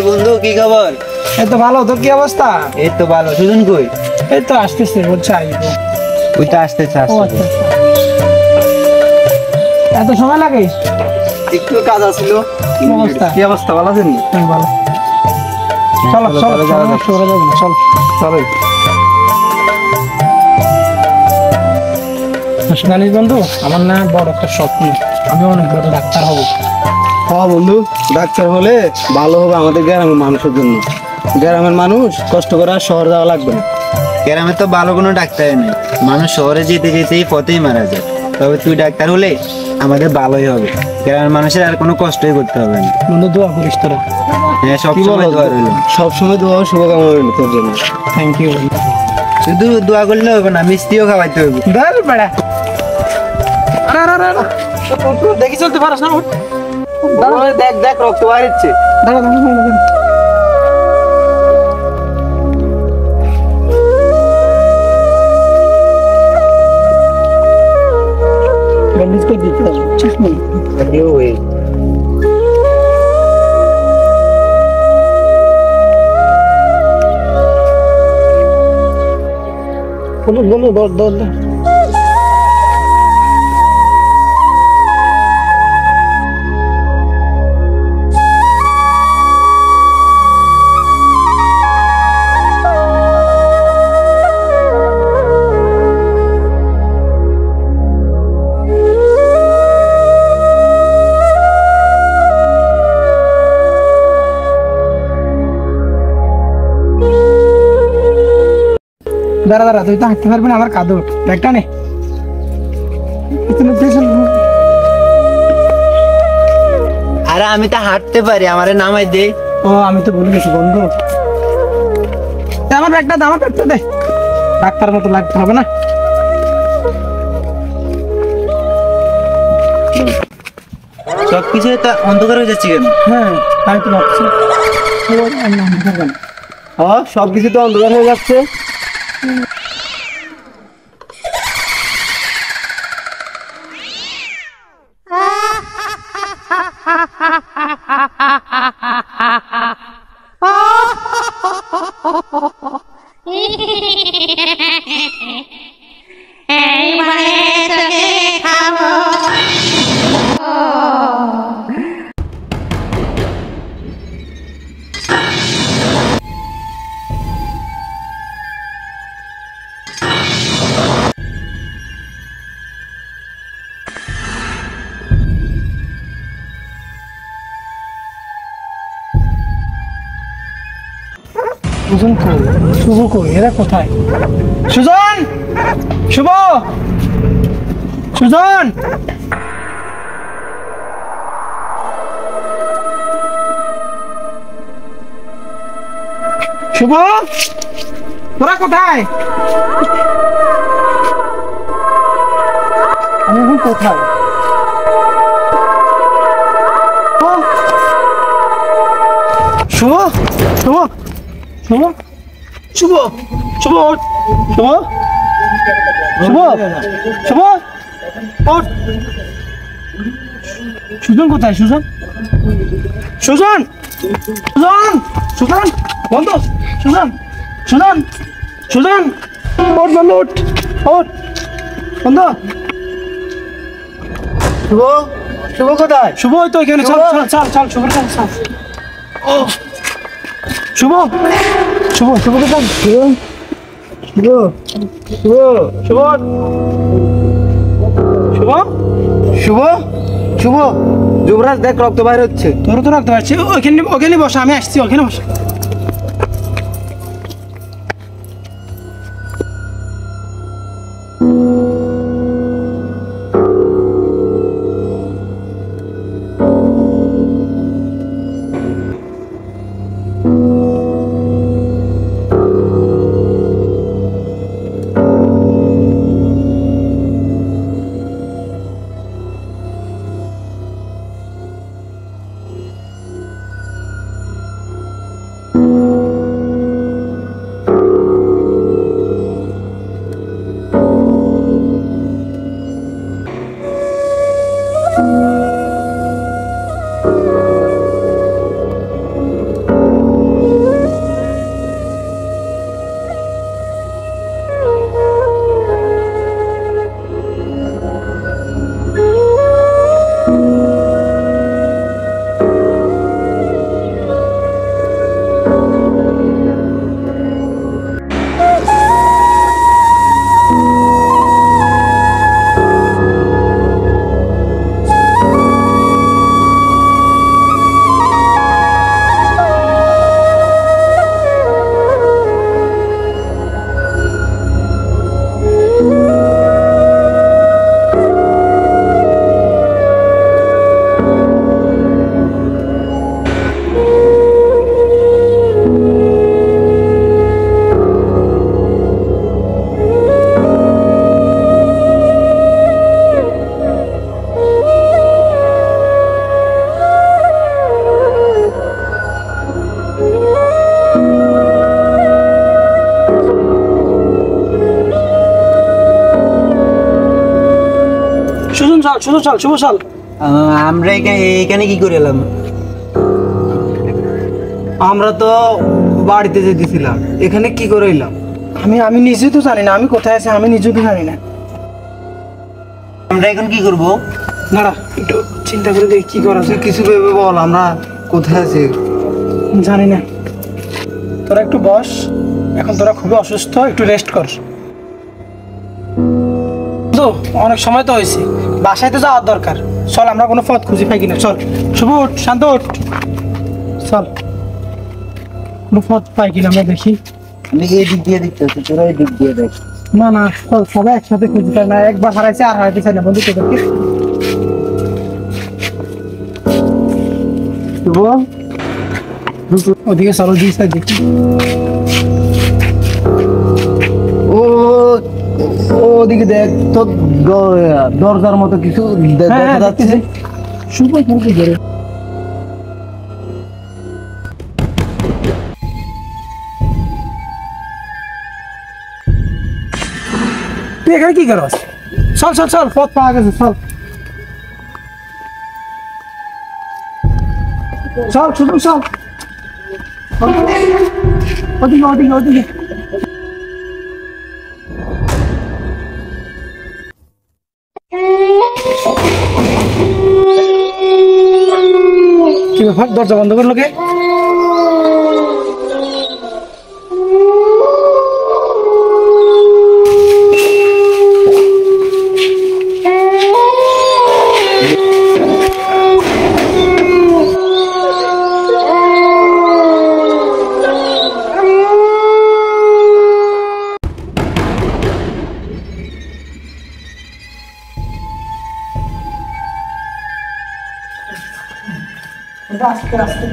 বন্ধু কি খবর? এই তো ভালো, তোর কি অবস্থা? এই তো ভালো। সুজন কই? এই তো আসতেছে, বলছে আসবো। ওইটা আসতেছে ও আচ্ছা আচ্ছা। এত সময় লাগে? একটু কাজ আছিল। কি অবস্থা? কি অবস্থা, ভালো আছেন? ভালো। চলো চলো চলো, যাওয়া যাক। চলো যাবো না, চলো চলো। জানিস বন্ধু, আমার না বড় একটা স্বপ্ন, আমি অনেক বড় ডাক্তার হব। হ্যাঁ বন্ধু, ডাক্তার হলে ভালো হবে আমাদের গ্রামের মানুষের জন্য। গ্রামের মানুষ কষ্ট করে আর শহর যাওয়া লাগবে না। গ্রামে তো ভালো কোনো ডাক্তার নেই, মানুষ শহরে যেতে যেতেই পথেই মারা যায়। তবে তুই ডাক্তার হলে আমাদের ভালোই হবে, গ্রামের মানুষের আর কোনো কষ্টই করতে হবে না। বন্ধু দোয়া করিস তোরা। হ্যাঁ, সবসময় দোয়া রইল। সবসময় দোয়া, শুভকামনা রইল তোর জন্য। থ্যাংক ইউ বন্ধু। শুধু দোয়া করলে হবে না, মিষ্টিও খাওয়াইতে হবে। ধর বেড়া। দেখি চলতে পারস না? দেখ দেখ, রক্ত বাড়ছে। দাঁড়া দাঁড়া দাঁড়া। ব্যান্ডেজ করে দিতে হবে, ঠিক নেই? বলো বলো, দর দর দর। দাঁড়া দাঁড়া, তুই তো হাঁটতে পারবি না, আমার কাঁদো ব্যাগটা নে। আরে আমি তো হাঁটতে পারি, আমারে নামাই দে। ও আমি তো ভুলে গেছি বন্ধু, আমার ব্যাগটা দে, আমার ব্যাগটা দে। ডাক্তার মতো লাগতে হবে না। সবকিছু তো অন্ধকার হয়ে যাচ্ছে কেন? হ্যাঁ তাই তো ভাবছি। হ্যাঁ, সবকিছু তো অন্ধকার হয়ে যাচ্ছে। সুজন কই? শুভ কই? এরা কোথায়? সুজন! শুভ! সুজন! শুভ! তোরা কোথায়? আমি এখন কোথায়? ও! শুভ! শুভ! শুভ! শুভ! শুভ! ওঠ! শুভ! শুভ! শুভ! ওঠ! সুজন কোথায়? সুজন! সুজন! সুজন! সুজন! বন্ধু! সুজন! সুজন! সুজন! ওঠ বন্ধু, ওঠ! ওঠ! বন্ধু! শুভ, শুভ কোথায়? শুভ ওই তো এখানে, চল চল চল চল, শুভ চল চল। ও শুভ! শুভ! শুভ কোথায়? শুভ! শুভ! শুভ! শুভ! শুভ! শুভ, শুভ, যুবরাজ দেখ রক্ত বাইর হচ্ছে। তোর তো রাখতে পারছি, ওখানে ওখানে বসা, আমি আসছি, ওখানে বসা। চল শুভ চল, শুভ চল। আমরা এখানে কি করে এলাম? আমরা তো বাড়িতে যেতেছিলাম, এখানে কি করে এলাম? আমি নিজেও তো জানি না আমি কোথায় আছি, আমি নিজেও তো জানি না। আমরা এখন কি করব? দাঁড়া একটু চিন্তা করে দেখি কি করা যায়। কিছু ভেবে বল, আমরা কোথায় আছি? জানি না, তোরা একটু বস, এখন তোরা খুবই অসুস্থ, একটু রেস্ট কর। তো অনেক সময় তো হয়েছে, বাসায় তো যাওয়ার দরকার। চল আমরা কোনো পথ খুঁজে পাই কিনা, চল। শুভ ওঠ, শান্ত ওঠ, চল কোনো পথ পাই কিনা আমরা দেখি। আমি এই দিক দিয়ে দেখতে পাচ্ছি, তোরা এই দিক দিয়ে দেখ। না না চল, সবাই একসাথে খুঁজে পাই না, একবার হারাইছে আর হারাইতে চাই না বন্ধু তোদেরকে। শুভ ওদিকে চলো, দিক সাইড দেখি। ও ওদিকে দেখ তো, দরজার মতো কিছু দেখা যাচ্ছে। শুভ কিন্তু ধরে তুই এখানে কি করস? চল চল চল, পথ পাওয়া গেছে, চল চল শুভ চল, ওদিকে ওদিকে ওদিকে। কি ব্যাপার, দরজা বন্ধ করলো কে? আস্তে আস্তে